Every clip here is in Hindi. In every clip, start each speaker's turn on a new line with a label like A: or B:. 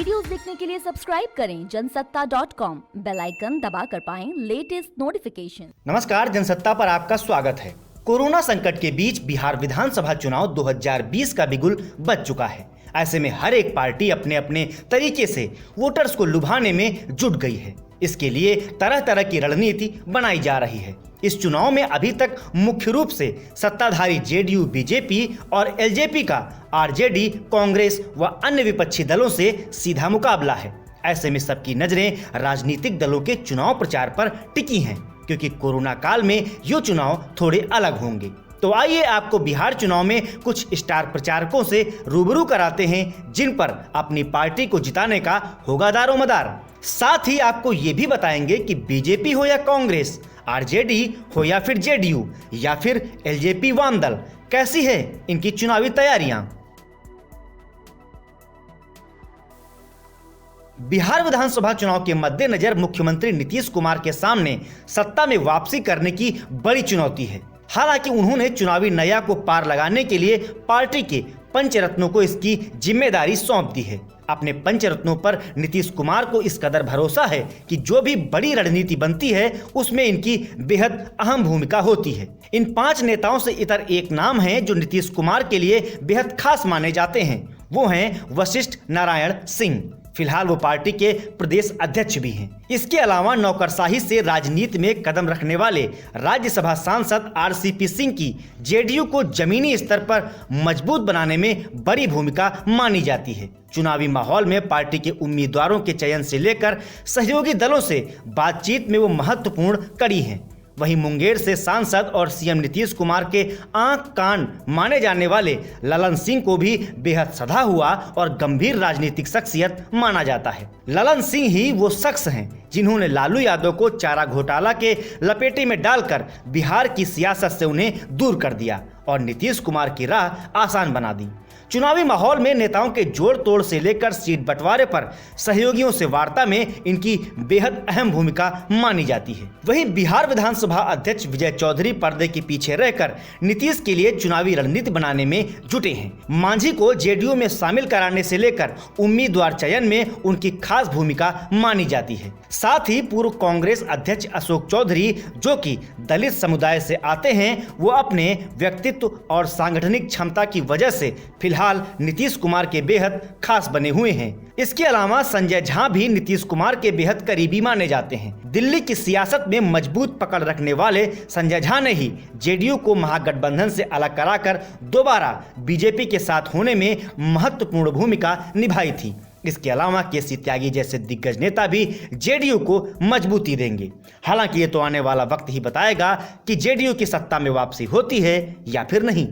A: वीडियोस देखने के लिए सब्सक्राइब करें जनसत्ता.com, बेल आइकन दबाकर पाएं लेटेस्ट नोटिफिकेशन।
B: नमस्कार, जनसत्ता पर आपका स्वागत है। कोरोना संकट के बीच बिहार विधानसभा चुनाव 2020 का बिगुल बज चुका है। ऐसे में हर एक पार्टी अपने अपने तरीके से वोटर्स को लुभाने में जुट गई है। इसके लिए तरह तरह की रणनीति बनाई जा रही है। इस चुनाव में अभी तक मुख्य रूप से सत्ताधारी जेडीयू, बीजेपी और एलजेपी का आरजेडी, कांग्रेस व अन्य विपक्षी दलों से सीधा मुकाबला है। ऐसे में सबकी नजरें राजनीतिक दलों के चुनाव प्रचार पर टिकी हैं, क्योंकि कोरोना काल में ये चुनाव थोड़े अलग होंगे। तो आइए आपको बिहार चुनाव में कुछ स्टार प्रचारकों से रूबरू कराते हैं, जिन पर अपनी पार्टी को जिताने का होगा दारोमदार। साथ ही आपको ये भी बताएंगे कि बीजेपी हो या कांग्रेस, आरजेडी हो या फिर जेडीयू या फिर एलजेपी वाम दल, कैसी है इनकी चुनावी तैयारियां। बिहार विधानसभा चुनाव के मद्देनजर मुख्यमंत्री नीतीश कुमार के सामने सत्ता में वापसी करने की बड़ी चुनौती है। हालांकि उन्होंने चुनावी नैया को पार लगाने के लिए पार्टी के पंचरत्नों को इसकी जिम्मेदारी सौंप दी है। अपने पंचरत्नों पर नीतीश कुमार को इस कदर भरोसा है कि जो भी बड़ी रणनीति बनती है उसमें इनकी बेहद अहम भूमिका होती है। इन 5 नेताओं से इतर एक नाम है जो नीतीश कुमार के लिए बेहद खास माने जाते हैं। वो हैं वशिष्ठ नारायण सिंह। फिलहाल वो पार्टी के प्रदेश अध्यक्ष भी हैं। इसके अलावा नौकरशाही से राजनीति में कदम रखने वाले राज्यसभा सांसद आरसीपी सिंह की जेडीयू को जमीनी स्तर पर मजबूत बनाने में बड़ी भूमिका मानी जाती है। चुनावी माहौल में पार्टी के उम्मीदवारों के चयन से लेकर सहयोगी दलों से बातचीत में वो महत्वपूर्ण कड़ी हैं। वहीं मुंगेर से सांसद और सीएम नीतीश कुमार के आंख कान माने जाने वाले ललन सिंह को भी बेहद सधा हुआ और गंभीर राजनीतिक शख्सियत माना जाता है। ललन सिंह ही वो शख्स हैं जिन्होंने लालू यादव को चारा घोटाला के लपेटे में डालकर बिहार की सियासत से उन्हें दूर कर दिया और नीतीश कुमार की राह आसान बना दी। चुनावी माहौल में नेताओं के जोड़ तोड़ से लेकर सीट बंटवारे पर सहयोगियों से वार्ता में इनकी बेहद अहम भूमिका मानी जाती है। वहीं बिहार विधानसभा अध्यक्ष विजय चौधरी पर्दे के पीछे रहकर नीतीश के लिए चुनावी रणनीति बनाने में जुटे हैं। मांझी को जेडीयू में शामिल कराने से लेकर उम्मीदवार चयन में उनकी खास भूमिका मानी जाती है। साथ ही पूर्व कांग्रेस अध्यक्ष अशोक चौधरी, जो कि दलित समुदाय से आते हैं, वो अपने व्यक्तित्व और सांगठनिक क्षमता की वजह से फिलहाल नीतीश कुमार के बेहद खास बने हुए हैं। इसके अलावा संजय झा भी नीतीश कुमार के बेहद करीबी माने जाते हैं। दिल्ली की सियासत में मजबूत पकड़ रखने वाले संजय झा ने ही जेडीयू को महागठबंधन से अलग कराकर दोबारा बीजेपी के साथ होने में महत्वपूर्ण भूमिका निभाई थी। इसके अलावा केसी त्यागी जैसे दिग्गज नेता भी जेडीयू को मजबूती देंगे। हालांकि ये तो आने वाला वक्त ही बताएगा कि जेडीयू की सत्ता में वापसी होती है या फिर नहीं।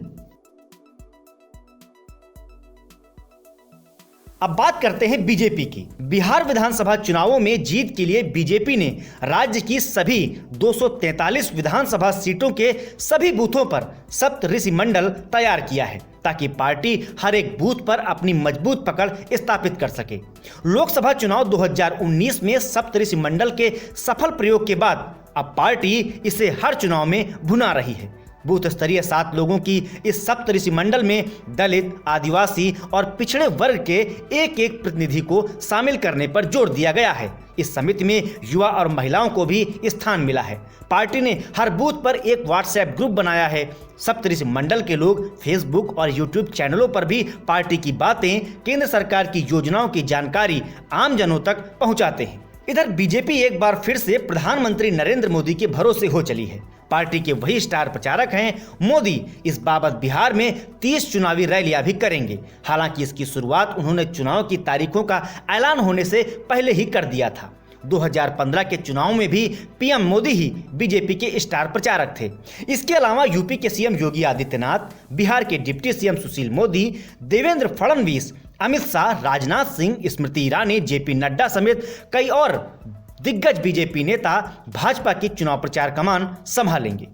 B: अब बात करते हैं बीजेपी की। बिहार विधानसभा चुनावों में जीत के लिए बीजेपी ने राज्य की सभी 243 विधानसभा सीटों के सभी बूथों पर सप्तऋषि मंडल तैयार किया है, ताकि पार्टी हर एक बूथ पर अपनी मजबूत पकड़ स्थापित कर सके। लोकसभा चुनाव 2019 में सप्तऋषि मंडल के सफल प्रयोग के बाद अब पार्टी इसे हर चुनाव में भुना रही है। बूथ स्तरीय 7 लोगों की इस सप्तऋषि मंडल में दलित, आदिवासी और पिछड़े वर्ग के एक प्रतिनिधि को शामिल करने पर जोर दिया गया है। इस समिति में युवा और महिलाओं को भी स्थान मिला है। पार्टी ने हर बूथ पर एक व्हाट्सएप ग्रुप बनाया है। सप्तऋषि मंडल के लोग फेसबुक और यूट्यूब चैनलों पर भी पार्टी की बातें, केंद्र सरकार की योजनाओं की जानकारी आमजनों तक पहुंचाते हैं। इधर बीजेपी एक बार फिर से प्रधानमंत्री नरेंद्र मोदी के भरोसे हो चली है। पार्टी के वही स्टार प्रचारक हैं मोदी इस बाबत बिहार में 30 चुनावी रैलियां भी करेंगे। हालांकि इसकी शुरुआत उन्होंने चुनाव की तारीखों का ऐलान होने से पहले ही कर दिया था। 2015 के चुनाव में भी पीएम मोदी ही बीजेपी के स्टार प्रचारक थे। इसके अलावा यूपी के सीएम योगी आदित्यनाथ, बिहार के deputy CM Sushil Modi, Devendra Fadnavis, Amit Shah, Rajnath Singh, Smriti Irani, JP Nadda समेत कई और दिग्गज बीजेपी नेता भाजपा की चुनाव प्रचार कमान संभालेंगे।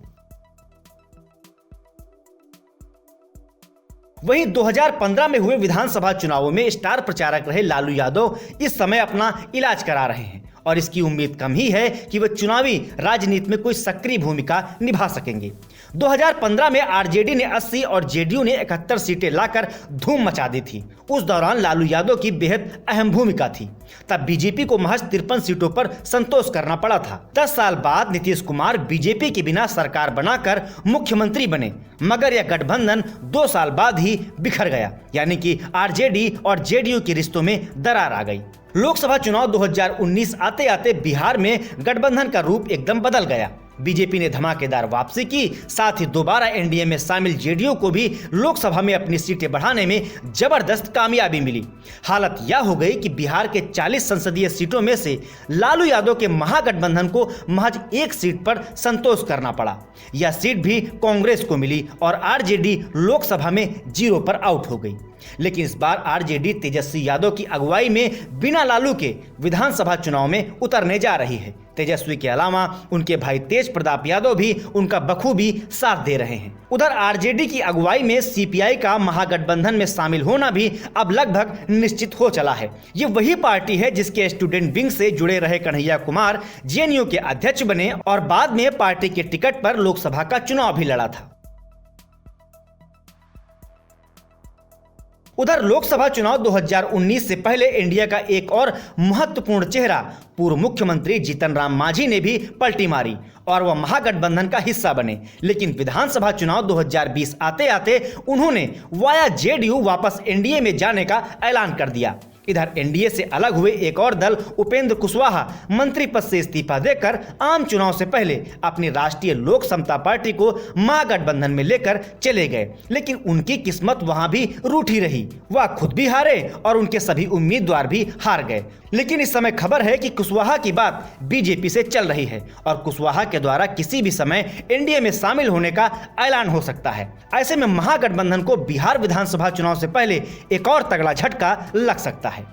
B: वहीं 2015 में हुए विधानसभा चुनावों में स्टार प्रचारक रहे लालू यादव इस समय अपना इलाज करा रहे हैं और इसकी उम्मीद कम ही है कि वे चुनावी राजनीति में कोई सक्रिय भूमिका निभा सकेंगे। 2015 में आरजेडी ने 80 और जेडीयू ने 71 सीटें लाकर धूम मचा दी थी। उस दौरान लालू यादव की बेहद अहम भूमिका थी। तब बीजेपी को महज 53 सीटों पर संतोष करना पड़ा था। 10 साल बाद नीतीश कुमार बीजेपी के बिना सरकार बनाकर मुख्यमंत्री बने, मगर यह गठबंधन 2 साल बाद ही बिखर गया, यानी कि आरजेडी और जेडीयू के रिश्तों में दरार आ गई। लोकसभा चुनाव 2019 आते आते बिहार में गठबंधन का रूप एकदम बदल गया। बीजेपी ने धमाकेदार वापसी की, साथ ही दोबारा एनडीए में शामिल जेडीयू को भी लोकसभा में अपनी सीटें बढ़ाने में जबरदस्त कामयाबी मिली। हालत यह हो गई कि बिहार के 40 संसदीय सीटों में से लालू यादव के महागठबंधन को महज 1 सीट पर संतोष करना पड़ा। यह सीट भी कांग्रेस को मिली और आरजेडी लोकसभा में 0 पर आउट हो गई। लेकिन इस बार आरजेडी तेजस्वी यादव की अगुवाई में बिना लालू के विधानसभा चुनाव में उतरने जा रही है। तेजस्वी के अलावा उनके भाई तेज प्रताप यादव भी उनका बखूबी साथ दे रहे हैं। उधर आरजेडी की अगुवाई में सीपीआई का महागठबंधन में शामिल होना भी अब लगभग निश्चित हो चला है। ये वही पार्टी है जिसके स्टूडेंट विंग से जुड़े रहे कन्हैया कुमार जेएनयू के अध्यक्ष बने और बाद में पार्टी के टिकट पर लोकसभा का चुनाव भी लड़ा था। उधर लोकसभा चुनाव 2019 से पहले इंडिया का एक और महत्वपूर्ण चेहरा पूर्व मुख्यमंत्री जीतन राम मांझी ने भी पलटी मारी और वह महागठबंधन का हिस्सा बने। लेकिन विधानसभा चुनाव 2020 आते आते उन्होंने वाया जेडीयू वापस एनडीए में जाने का ऐलान कर दिया। इधर एनडीए से अलग हुए एक और दल उपेंद्र कुशवाहा मंत्री पद से इस्तीफा देकर आम चुनाव से पहले अपनी राष्ट्रीय लोक समता पार्टी को महागठबंधन में लेकर चले गए। लेकिन उनकी किस्मत वहां भी रूठी रही, वह खुद भी हारे और उनके सभी उम्मीदवार भी हार गए। लेकिन इस समय खबर है कि कुशवाहा की बात बीजेपी से चल रही है और कुशवाहा के द्वारा किसी भी समय एनडीए में शामिल होने का ऐलान हो सकता है। ऐसे में महागठबंधन को बिहार विधानसभा चुनाव से पहले एक और तगड़ा झटका लग सकता है।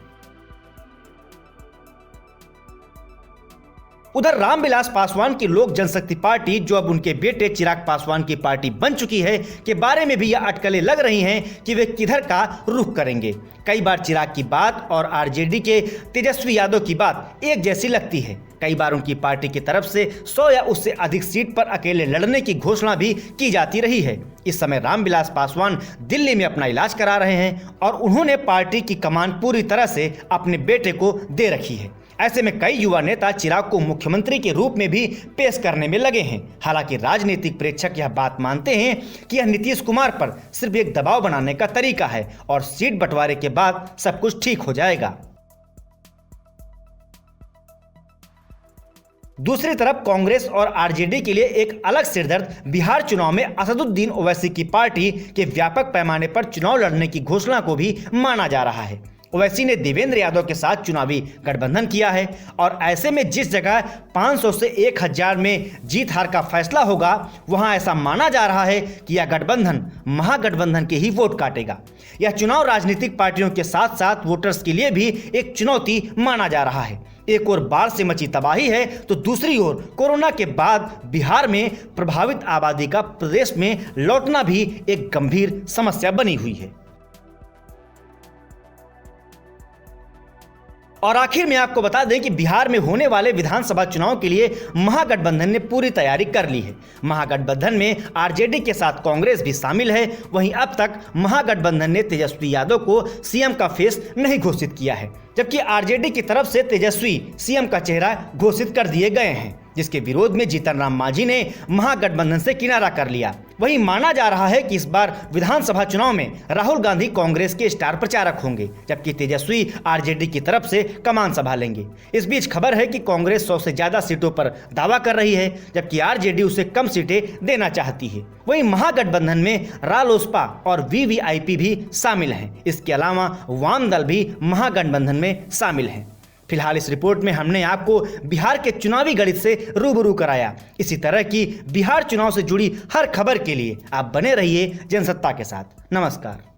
B: उधर रामविलास पासवान की लोक जनशक्ति पार्टी, जो अब उनके बेटे चिराग पासवान की पार्टी बन चुकी है, के बारे में भी यह अटकलें लग रही हैं कि वे किधर का रुख करेंगे। कई बार चिराग की बात और आरजेडी के तेजस्वी यादव की बात एक जैसी लगती है। कई बार उनकी पार्टी की तरफ से 100 या उससे अधिक सीट पर अकेले लड़ने की घोषणा भी की जाती रही है। इस समय रामविलास पासवान दिल्ली में अपना इलाज करा रहे हैं और उन्होंने पार्टी की कमान पूरी तरह से अपने बेटे को दे रखी है। ऐसे में कई युवा नेता चिराग को मुख्यमंत्री के रूप में भी पेश करने में लगे हैं। हालांकि राजनीतिक प्रेक्षक यह बात मानते हैं कि यह नीतीश कुमार पर सिर्फ एक दबाव बनाने का तरीका है और सीट बंटवारे के बाद सब कुछ ठीक हो जाएगा। दूसरी तरफ कांग्रेस और आरजेडी के लिए एक अलग सिरदर्द बिहार चुनाव में असदुद्दीन ओवैसी की पार्टी के व्यापक पैमाने पर चुनाव लड़ने की घोषणा को भी माना जा रहा है। ओवैसी ने देवेंद्र यादव के साथ चुनावी गठबंधन किया है और ऐसे में जिस जगह 500 से 1000 में जीत हार का फैसला होगा, वहां ऐसा माना जा रहा है कि यह गठबंधन महागठबंधन के ही वोट काटेगा। यह चुनाव राजनीतिक पार्टियों के साथ साथ वोटर्स के लिए भी एक चुनौती माना जा रहा है। एक ओर बाढ़ से मची तबाही है तो दूसरी ओर कोरोना के बाद बिहार में प्रभावित आबादी का प्रदेश में लौटना भी एक गंभीर समस्या बनी हुई है। और आखिर में आपको बता दें कि बिहार में होने वाले विधानसभा चुनाव के लिए महागठबंधन ने पूरी तैयारी कर ली है। महागठबंधन में आरजेडी के साथ कांग्रेस भी शामिल है। वहीं अब तक महागठबंधन ने तेजस्वी यादव को सीएम का फेस नहीं घोषित किया है, जबकि आरजेडी की तरफ से तेजस्वी सीएम का चेहरा घोषित कर दिए गए हैं, जिसके विरोध में जीतन राम मांझी ने महागठबंधन से किनारा कर लिया। वहीं माना जा रहा है कि इस बार विधानसभा चुनाव में राहुल गांधी कांग्रेस के स्टार प्रचारक होंगे, जबकि तेजस्वी आरजेडी की तरफ से कमान संभालेंगे। इस बीच खबर है कि कांग्रेस 100 से ज्यादा सीटों पर दावा कर रही है, जबकि आरजेडी उसे कम सीटें देना चाहती है। वहीं महागठबंधन में रालोसपा और वीवीआईपी भी शामिल हैं। इसके अलावा वाम दल भी महागठबंधन में शामिल हैं। फिलहाल इस रिपोर्ट में हमने आपको बिहार के चुनावी गणित से रूबरू कराया। इसी तरह की बिहार चुनाव से जुड़ी हर खबर के लिए आप बने रहिए जनसत्ता के साथ। नमस्कार।